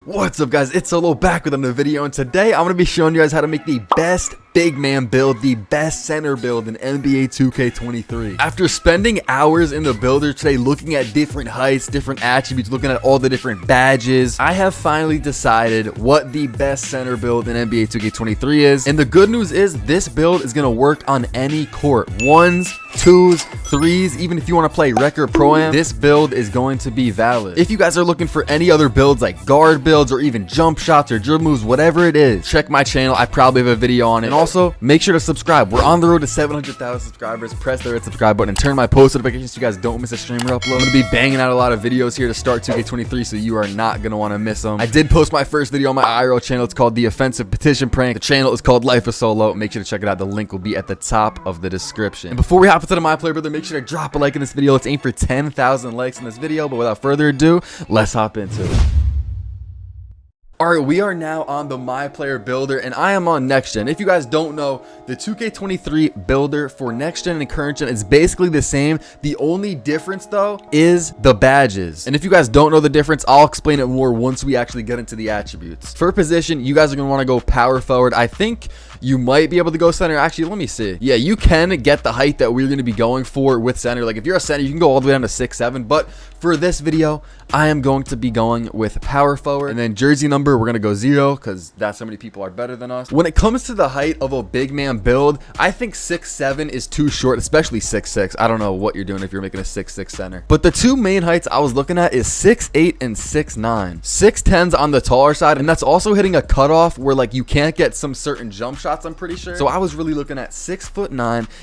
What's up, guys? It's Solo back with another video, and today I'm going to be showing you guys how to make the best big man build, the best center build in NBA 2K23. After spending hours in the builder today looking at different heights, different attributes, looking at all the different badges, I have finally decided what the best center build in NBA 2K23 is. And the good news is this build is going to work on any court. Ones, twos, threes, even if you want to play rec or pro-am, this build is going to be valid. If you guys are looking for any other builds like guard builds or even jump shots or dribble moves, whatever it is, check my channel. I probably have a video on it. And also make sure to subscribe. We're on the road to 700,000 subscribers. Press the red subscribe button and turn my post notifications so you guys don't miss a streamer upload. I'm going to be banging out a lot of videos here to start 2K23, so you are not going to want to miss them. I did post my first video on my IRL channel. It's called The Offensive Petition Prank. The channel is called Life of Solo. Make sure to check it out. The link will be at the top of the description. And before we hop into the My Player Builder, make sure to drop a like in this video. Let's aim for 10,000 likes in this video. But without further ado, let's hop into it. Alright, we are now on the My Player Builder, and I am on Next Gen. If you guys don't know, the 2K23 builder for Next Gen and Current Gen is basically the same. The only difference, though, is the badges. And if you guys don't know the difference, I'll explain it more once we actually get into the attributes. For position, you guys are going to want to go power forward. I think you might be able to go center. Actually, let me see. Yeah, you can get the height that we're going to be going for with center. Like, if you're a center, you can go all the way down to 6'7", but for this video, I am going to be going with power forward. And then jersey number, we're going to go 0 because that's how many people are better than us. When it comes to the height of a big man build, I think 6'7" is too short, especially 6'6". I don't know what you're doing if you're making a 6'6" center. But the two main heights I was looking at is 6'8" and 6'9". 6'10's on the taller side, and that's also hitting a cutoff where like you can't get some certain jump shots, I'm pretty sure. So I was really looking at 6'9"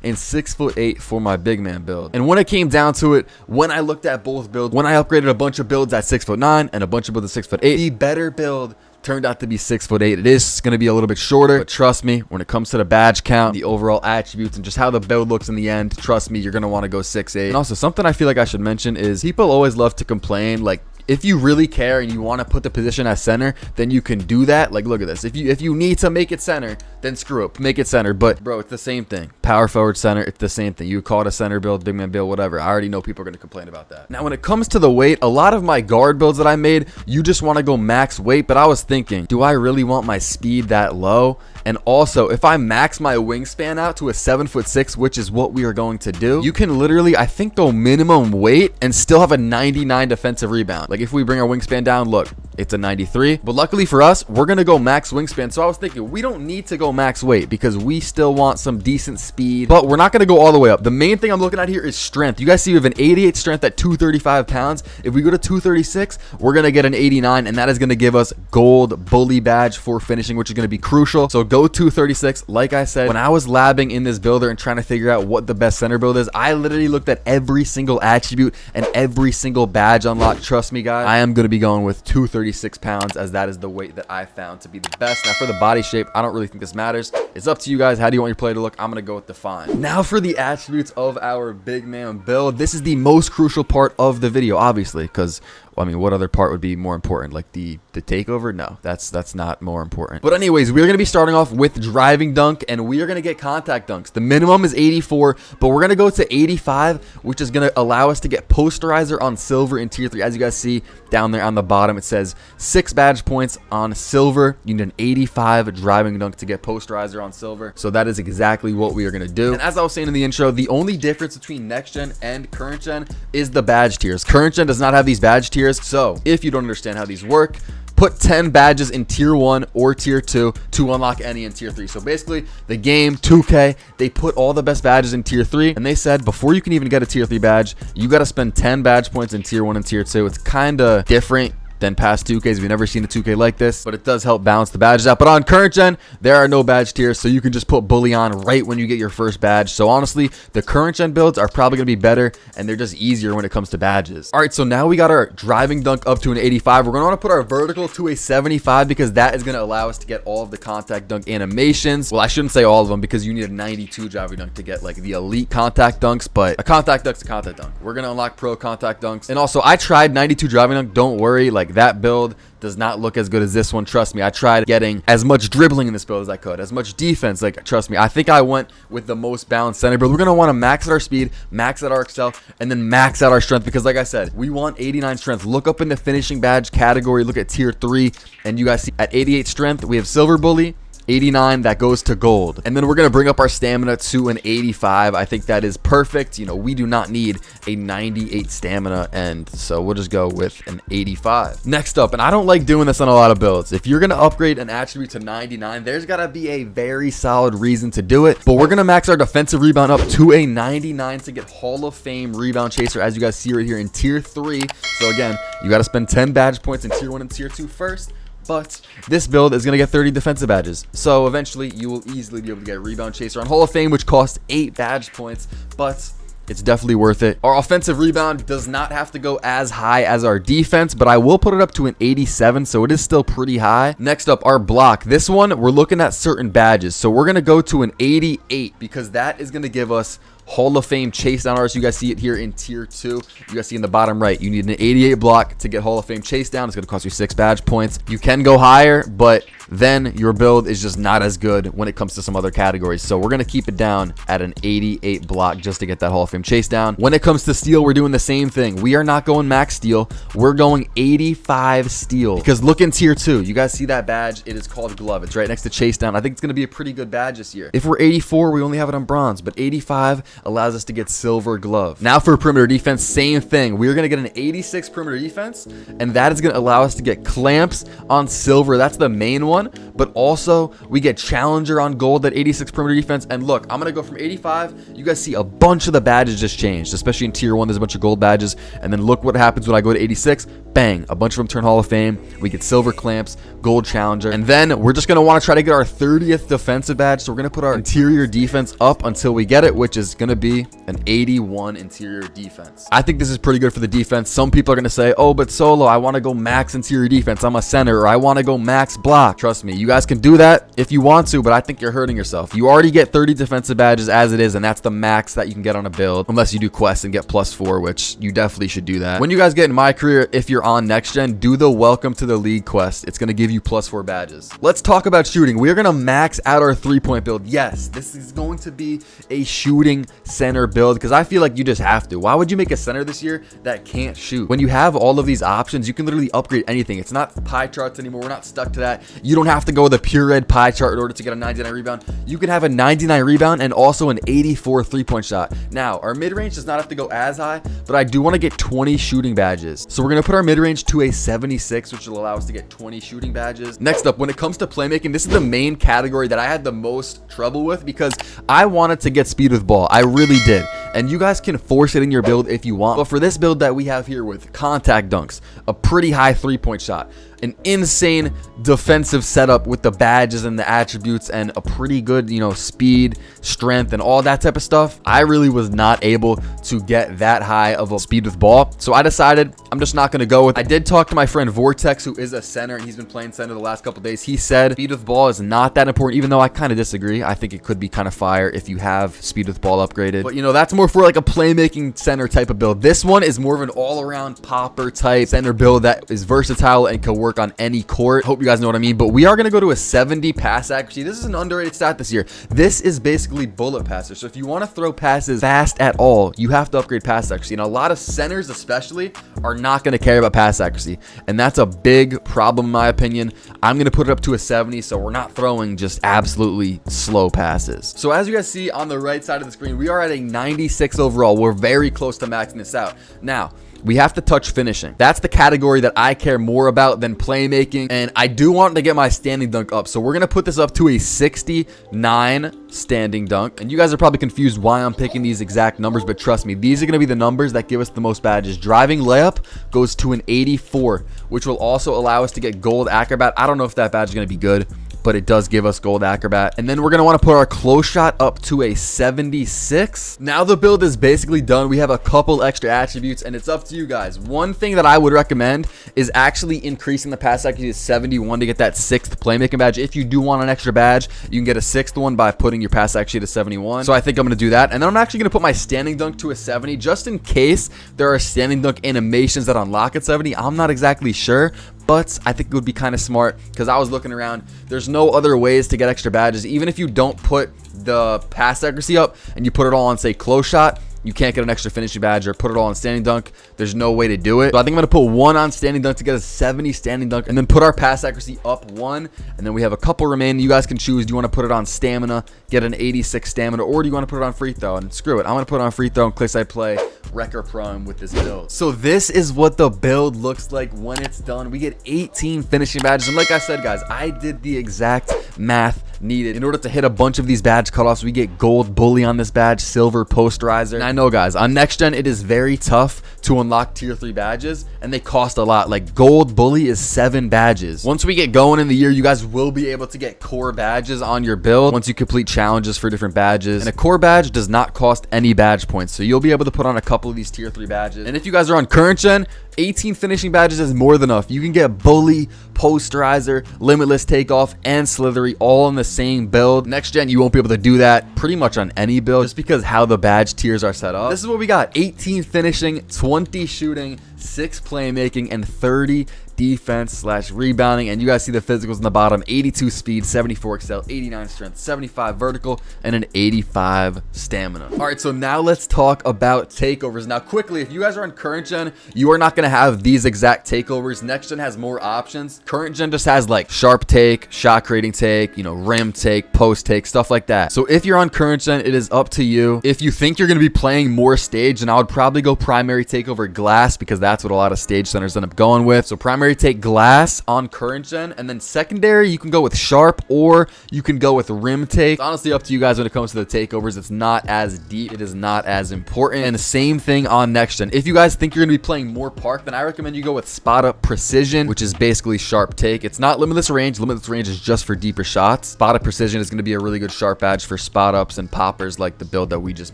and 6'8" for my big man build. And when it came down to it, when I looked at both builds, when I upgraded a bunch of builds at 6'9" and a bunch of builds at 6'8", the better build turned out to be 6'8". It is going to be a little bit shorter, but trust me, when it comes to the badge count, the overall attributes, and just how the build looks in the end, trust me, you're going to want to go 6'8". And also, something I feel like I should mention is people always love to complain, like, if you really care and you want to put the position as center, then you can do that. Like, look at this. If you need to make it center, then screw up, make it center. But bro, it's the same thing. Power forward, center, it's the same thing. You call it a center build, big man build, whatever. I already know people are going to complain about that. Now, when it comes to the weight, a lot of my guard builds that I made, you just want to go max weight. But I was thinking, do I really want my speed that low? And also, if I max my wingspan out to a 7'6", which is what we are going to do, you can literally, I think, go minimum weight and still have a 99 defensive rebound. Like, if we bring our wingspan down, look, it's a 93. But luckily for us, we're going to go max wingspan. So I was thinking, we don't need to go max weight because we still want some decent speed, but we're not going to go all the way up. The main thing I'm looking at here is strength. You guys see we have an 88 strength at 235 pounds. If we go to 236, we're going to get an 89, and that is going to give us gold bully badge for finishing, which is going to be crucial. So go 236. Like I said, when I was labbing in this builder and trying to figure out what the best center build is, I literally looked at every single attribute and every single badge unlock. Trust me, guys, I am going to be going with 236 pounds as that is the weight that I found to be the best. Now for the body shape, I don't really think this matters. It's up to you guys. How do you want your player to look? I'm going to go with define. Now for the attributes of our big man build. This is the most crucial part of the video, obviously, because I mean, what other part would be more important? Like the takeover? No, that's not more important. But anyways, we're going to be starting off with driving dunk, and we are going to get contact dunks. The minimum is 84, but we're going to go to 85, which is going to allow us to get posterizer on silver in tier 3. As you guys see down there on the bottom, it says 6 badge points on silver. You need an 85 driving dunk to get posterizer on silver. So that is exactly what we are going to do. And as I was saying in the intro, the only difference between next gen and current gen is the badge tiers. Current gen does not have these badge tiers. So if you don't understand how these work, put 10 badges in tier 1 or tier 2 to unlock any in tier 3. So basically, the game 2K, they put all the best badges in tier 3, and they said before you can even get a tier 3 badge, you got to spend 10 badge points in tier 1 and tier 2. It's kind of different than past 2Ks. We've never seen a 2K like this, but it does help balance the badges out. But on current gen, there are no badge tiers, so you can just put bully on right when you get your first badge. So honestly, the current gen builds are probably going to be better, and they're just easier when it comes to badges. All right, so now we got our driving dunk up to an 85. We're going to want to put our vertical to a 75 because that is going to allow us to get all of the contact dunk animations. Well, I shouldn't say all of them because you need a 92 driving dunk to get like the elite contact dunks, but a contact dunk's a contact dunk. We're going to unlock pro contact dunks. And also, I tried 92 driving dunk. Don't worry, like like that build does not look as good as this one. Trust me, I tried getting as much dribbling in this build as I could, as much defense. Like, trust me, I think I went with the most balanced center build. We're going to want to max out our speed, max out our excel, and then max out our strength, because like I said, we want 89 strength. Look up in the finishing badge category, look at tier 3, and you guys see at 88 strength, we have silver bully. 89, that goes to gold. And then we're going to bring up our stamina to an 85. I think that is perfect. You know, we do not need a 98 stamina, and so we'll just go with an 85. Next up, and I don't like doing this on a lot of builds, if you're going to upgrade an attribute to 99, there's got to be a very solid reason to do it. But we're going to max our defensive rebound up to a 99 to get Hall of Fame rebound chaser, as you guys see right here in tier 3. So again, you got to spend 10 badge points in tier 1 and tier 2 first. But this build is going to get 30 defensive badges. So eventually you will easily be able to get Rebound Chaser on Hall of Fame, which costs 8 badge points. But it's definitely worth it. Our offensive rebound does not have to go as high as our defense, but I will put it up to an 87, so it is still pretty high. Next up, our block. This one, we're looking at certain badges. So we're going to go to an 88 because that is going to give us Hall of Fame chase down artist. You guys see it here in tier 2. You guys see in the bottom right, you need an 88 block to get Hall of Fame chase down. It's going to cost you 6 badge points. You can go higher, but then your build is just not as good when it comes to some other categories. So we're going to keep it down at an 88 block just to get that Hall of Fame chase down. When it comes to steal, we're doing the same thing. We are not going max steal. We're going 85 steal, because look in tier 2. You guys see that badge? It is called glove. It's right next to chase down. I think it's going to be a pretty good badge this year. If we're 84, we only have it on bronze, but 85 allows us to get silver glove. Now for perimeter defense, same thing. We're going to get an 86 perimeter defense, and that is going to allow us to get clamps on silver. That's the main one, but also we get challenger on gold at 86 perimeter defense. And look, I'm going to go from 85. You guys see a bunch of the badges just changed, especially in tier 1. There's a bunch of gold badges, and then look what happens when I go to 86. Bang, a bunch of them turn Hall of Fame. We get silver clamps, gold challenger, and then we're just going to want to try to get our 30th defensive badge. So we're going to put our interior defense up until we get it, which is going to be an 81 interior defense. I think this is pretty good for the defense. Some people are going to say, oh, but Solo, I want to go max interior defense. I'm a center, or I want to go max block. Trust me, you guys can do that if you want to, but I think you're hurting yourself. You already get 30 defensive badges as it is, and that's the max that you can get on a build, unless you do quests and get +4, which you definitely should do that. When you guys get in my career, if you're on next gen, do the welcome to the league quest. It's going to give you +4 badges. Let's talk about shooting. We are going to max out our 3-point build. Yes, this is going to be a shooting center build, because I feel like you just have to. Why would you make a center this year that can't shoot? When you have all of these options, you can literally upgrade anything. It's not pie charts anymore. We're not stuck to that. You don't have to go with a pure red pie chart in order to get a 99 rebound. You can have a 99 rebound and also an 84 3-point shot. Now, our mid-range does not have to go as high, but I do want to get 20 shooting badges. So we're going to put our mid-range to a 76, which will allow us to get 20 shooting badges. Next up, when it comes to playmaking, this is the main category that I had the most trouble with, because I wanted to get speed with ball. I really did. And you guys can force it in your build if you want. But for this build that we have here with contact dunks, a pretty high 3-point shot, an insane defensive setup with the badges and the attributes, and a pretty good, you know, speed, strength, and all that type of stuff, I really was not able to get that high of a speed with ball. So I decided I'm just not going to go with it. I did talk to my friend Vortex, who is a center, and he's been playing center the last couple days. He said speed with ball is not that important, even though I kind of disagree. I think it could be kind of fire if you have speed with ball upgraded. But, you know, that's more for like a playmaking center type of build. This one is more of an all-around popper type center build that is versatile and can work on any court. Hope you guys know what I mean. But we are going to go to a 70 pass accuracy. This is an underrated stat this year. This is basically bullet passer. So if you want to throw passes fast at all, you have to upgrade pass accuracy. And a lot of centers especially are not going to care about pass accuracy, and that's a big problem in my opinion. I'm going to put it up to a 70, so we're not throwing just absolutely slow passes. So as you guys see on the right side of the screen, we are at a 96 overall. We're very close to maxing this out. Now, we have to touch finishing. That's the category that I care more about than playmaking, and I do want to get my standing dunk up. So we're going to put this up to a 69 standing dunk. And you guys are probably confused why I'm picking these exact numbers, but trust me, these are going to be the numbers that give us the most badges. Driving layup goes to an 84, which will also allow us to get gold acrobat. I don't know if that badge is going to be good, but it does give us gold acrobat. And then we're going to want to put our close shot up to a 76. Now the build is basically done. We have a couple extra attributes, and it's up to you guys. One thing that I would recommend is actually increasing the pass accuracy to 71 to get that 6th playmaking badge. If you do want an extra badge, you can get a 6th one by putting your pass accuracy to 71. So I think I'm going to do that. And then I'm actually going to put my standing dunk to a 70 just in case there are standing dunk animations that unlock at 70. I'm not exactly sure, but I think it would be kind of smart because I was looking around. There's no other ways to get extra badges. Even if you don't put the pass accuracy up and you put it all on, say, close shot, you can't get an extra finishing badge, or put it all on standing dunk. There's no way to do it. So I think I'm going to put 1 on standing dunk to get a 70 standing dunk, and then put our pass accuracy up 1. And then we have a couple remaining. You guys can choose. Do you want to put it on stamina, get an 86 stamina, or do you want to put it on free throw? And screw it. I'm going to put it on free throw in case I play Wrecker Prime with this build. So this is what the build looks like when it's done. We get 18 finishing badges. And like I said, guys, I did the exact math needed. In order to hit a bunch of these badge cutoffs, we get gold bully on this badge, silver posterizer. And I know, guys, on next gen it is very tough to unlock tier 3 badges, and they cost a lot. Like gold bully is 7 badges. Once we get going in the year, you guys will be able to get core badges on your build once you complete challenges for different badges. And a core badge does not cost any badge points, so you'll be able to put on a couple of these tier 3 badges. And if you guys are on current gen, 18 finishing badges is more than enough. You can get bully, posterizer, limitless takeoff, and slithery all in the same build. Next gen, you won't be able to do that pretty much on any build just because how the badge tiers are set up. This is what we got: 18 finishing, 20 shooting, 6 playmaking, and 30 defense / rebounding. And you guys see the physicals in the bottom: 82 speed, 74 excel, 89 strength, 75 vertical, and an 85 stamina. All right, so now let's talk about takeovers. Now quickly, if you guys are on current gen, you are not going to have these exact takeovers. Next gen has more options. Current gen just has like sharp take, shot creating take, you know, rim take, post take, stuff like that. So if you're on current gen, it is up to you. If you think you're going to be playing more stage, then I would probably go primary takeover glass, because that's what a lot of stage centers end up going with. So primary take glass on current gen, and then secondary you can go with sharp, or you can go with rim take. It's honestly up to you guys when it comes to the takeovers. It's not as deep, it is not as important. And the same thing on next gen. If you guys think you're going to be playing more park, then I recommend you go with spot up precision, which is basically sharp take. It's not limitless range. Limitless range is just for deeper shots. Spot up precision is going to be a really good sharp badge for spot ups and poppers like the build that we just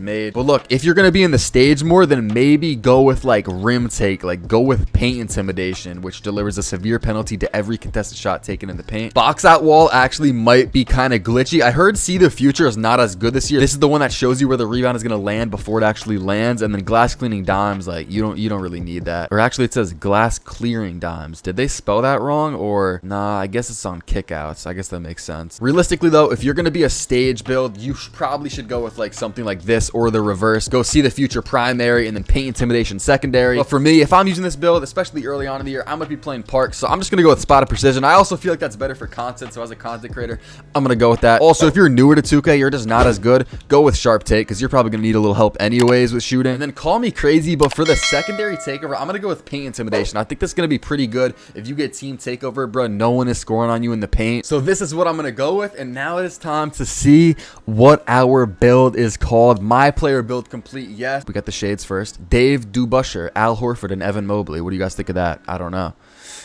made. But look, if you're going to be in the stage more, then maybe go with like rim take, like go with paint intimidation, which delivers a severe penalty to every contested shot taken in the paint. Box out wall actually might be kind of glitchy. I heard See the Future is not as good this year. This is the one that shows you where the rebound is going to land before it actually lands. And then glass cleaning dimes, like you don't really need that. Or actually it says glass clearing dimes. Did they spell that wrong? Or nah, I guess it's on kickouts. I guess that makes sense. Realistically though, if you're going to be a stage build, you probably should go with like something like this or the reverse. Go See the Future primary and then paint intimidation secondary. But for me, if I'm using this build, especially early on in the year, I'm going to be playing park. So I'm just going to go with spot of precision. I also feel like that's better for content. So as a content creator, I'm going to go with that. Also, if you're newer to 2K, you're just not as good, go with sharp take, because you're probably going to need a little help anyways with shooting. And then call me crazy, but for the secondary takeover, I'm going to go with paint intimidation. I think that's going to be pretty good. If you get team takeover, bro, no one is scoring on you in the paint. So this is what I'm going to go with. And now it is time to see what our build is called. My player build complete. Yes. We got the shades first. Dave Dubusher, Al Horford, and Evan Mobley. What do you guys think of that? I don't know.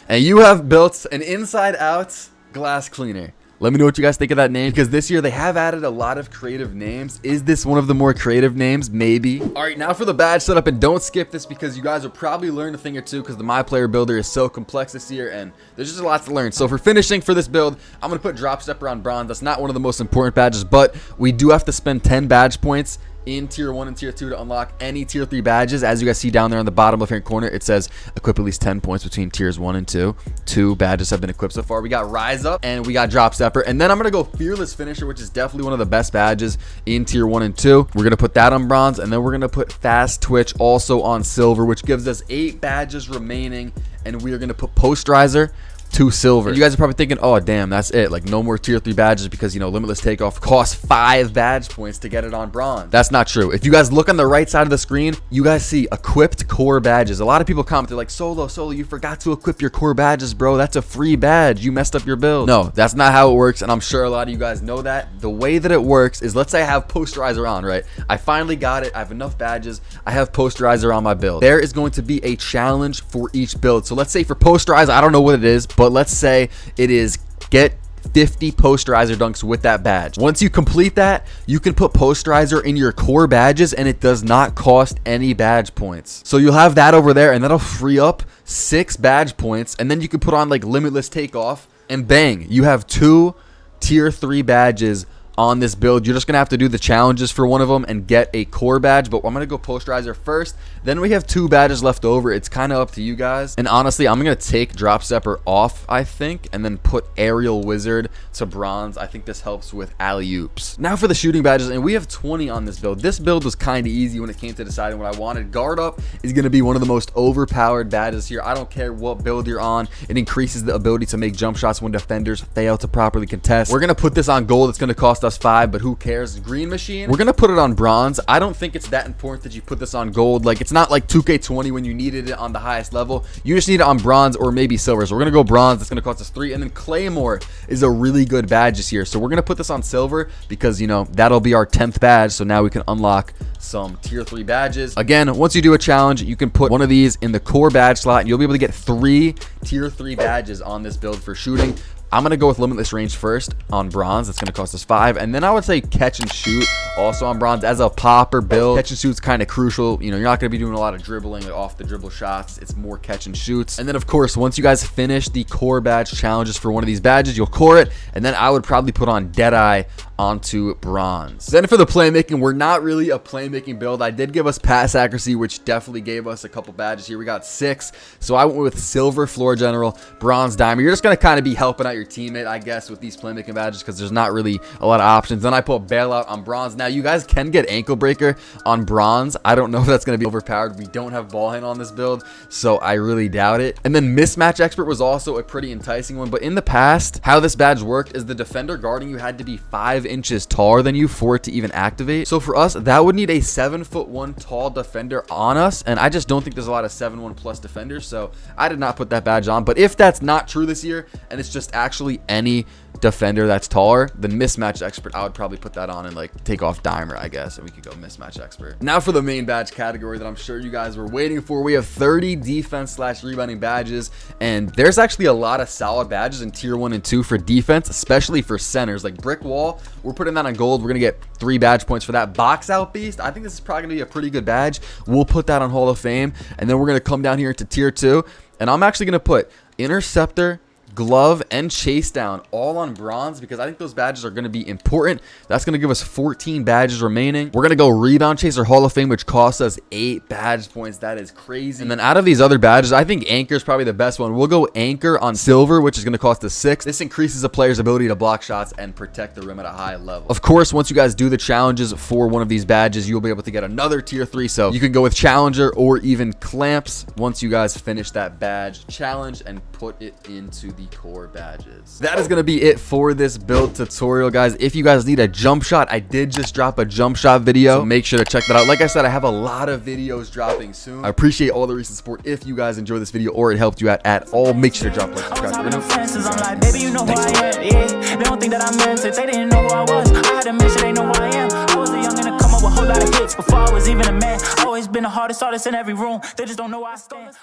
And you have built an inside out glass cleaner. Let me know what you guys think of that name, because this year they have added a lot of creative names. Is this one of the more creative names? Maybe. All right, now for the badge setup, and don't skip this because you guys will probably learn a thing or two, because the My Player Builder is so complex this year and there's just a lot to learn. So for finishing for this build, I'm going to put drop stepper on bronze. That's not one of the most important badges, but we do have to spend 10 badge points in tier 1 and tier 2 to unlock any tier 3 badges. As you guys see down there on the bottom left hand corner, it says equip at least 10 points between tiers 1 and 2. 2 badges have been equipped so far. We got Rise Up and we got Drop Stepper, and then I'm gonna go Fearless Finisher, which is definitely one of the best badges in tier 1 and 2. We're gonna put that on bronze, and then we're gonna put Fast Twitch also on silver, which gives us 8 badges remaining, and we are gonna put Posterizer to silver. And you guys are probably thinking, oh damn, that's it, like no more tier 3 badges, because you know Limitless Takeoff costs 5 badge points to get it on bronze. That's not true. If you guys look on the right side of the screen, you guys see equipped core badges. A lot of people comment, they're like, Solo, you forgot to equip your core badges, bro. That's a free badge. You messed up your build. No, that's not how it works, and I'm sure a lot of you guys know that. The way that it works is, let's say I have Posterizer on, right? I finally got it. I have enough badges. I have Posterizer on my build. There is going to be a challenge for each build. So let's say for Posterizer, I don't know what it is, but let's say it is get 50 posterizer dunks with that badge. Once you complete that, you can put posterizer in your core badges and it does not cost any badge points. So you'll have that over there and that'll free up 6 badge points, and then you can put on like limitless takeoff and bang, you have 2 tier 3 badges on this build. You're just gonna have to do the challenges for one of them and get a core badge, but I'm gonna go posterizer first. Then we have 2 badges left over. It's kind of up to you guys, and honestly I'm gonna take drop stepper off, I think, and then put aerial wizard to bronze. I think this helps with alley-oops. Now for the shooting badges, and we have 20 on this build. This build was kind of easy when it came to deciding what I wanted. Guard up is gonna be one of the most overpowered badges here. I don't care what build you're on, it increases the ability to make jump shots when defenders fail to properly contest. We're gonna put this on gold. It's gonna cost us 5, but who cares? Green machine, we're gonna put it on bronze. I don't think it's that important that you put this on gold. Like, it's not like 2K20 when you needed it on the highest level. You just need it on bronze or maybe silver. So we're gonna go bronze. It's gonna cost us 3. And then Claymore is a really good badge this year, so we're gonna put this on silver because, you know, that'll be our 10th badge. So now we can unlock some tier 3 badges. Again, once you do a challenge, you can put one of these in the core badge slot and you'll be able to get 3 tier 3 badges on this build for shooting. I'm going to go with limitless range first on bronze. That's going to cost us 5. And then I would say catch and shoot also on bronze as a popper build. Catch and shoot's kind of crucial. You know, you're not going to be doing a lot of dribbling, like off the dribble shots. It's more catch and shoots. And then of course, once you guys finish the core badge challenges for one of these badges, you'll core it. And then I would probably put on Deadeye onto bronze. Then for the playmaking, we're not really a playmaking build. I did give us pass accuracy, which definitely gave us a couple badges here. We got 6. So I went with silver floor general, bronze diamond. You're just going to kind of be helping out your teammate, I guess, with these playmaking badges because there's not really a lot of options. Then I put bailout on bronze. Now you guys can get ankle breaker on bronze. I don't know if that's going to be overpowered. We don't have ball hand on this build, so I really doubt it. And then mismatch expert was also a pretty enticing one, but in the past, how this badge worked is the defender guarding you had to be 5 inches taller than you for it to even activate. So for us, that would need a 7'1" tall defender on us, and I just don't think there's a lot of 7'1" plus defenders, so I did not put that badge on. But if that's not true this year and it's just actually any defender that's taller, then mismatch expert, I would probably put that on and like take off dimer, I guess, and we could go mismatch expert. Now for the main badge category that I'm sure you guys were waiting for, we have 30 defense / rebounding badges, and there's actually a lot of solid badges in tier 1 and 2 for defense, especially for centers. Like brick wall, we're putting that on gold. We're gonna get 3 badge points for that. Box out beast, I think this is probably gonna be a pretty good badge. We'll put that on Hall of Fame, and then we're gonna come down here into tier 2, and I'm actually gonna put interceptor, glove, and chase down all on bronze because I think those badges are going to be important. That's going to give us 14 badges remaining. We're going to go rebound chaser Hall of Fame, which costs us 8 badge points. That is crazy. And then out of these other badges, I think anchor is probably the best one. We'll go anchor on silver, which is going to cost us 6. This increases a player's ability to block shots and protect the rim at a high level. Of course, once you guys do the challenges for one of these badges, you'll be able to get another tier 3. So you can go with challenger or even clamps once you guys finish that badge challenge and put it into the core badges. That is going to be it for this build tutorial, guys. If you guys need a jump shot, I did just drop a jump shot video, so make sure to check that out. Like I said, I have a lot of videos dropping soon. I appreciate all the recent support. If you guys enjoyed this video or it helped you out at all, make sure to drop a like, subscribe. I'm like, baby, you know who I am. Yeah, they don't think that I meant it. They didn't know who I was. I had to make sure they know who I am. I was a youngin' to come up with a whole lot of hits before I was even a man. Always been the hardest artist in every room. They just don't know where I stand.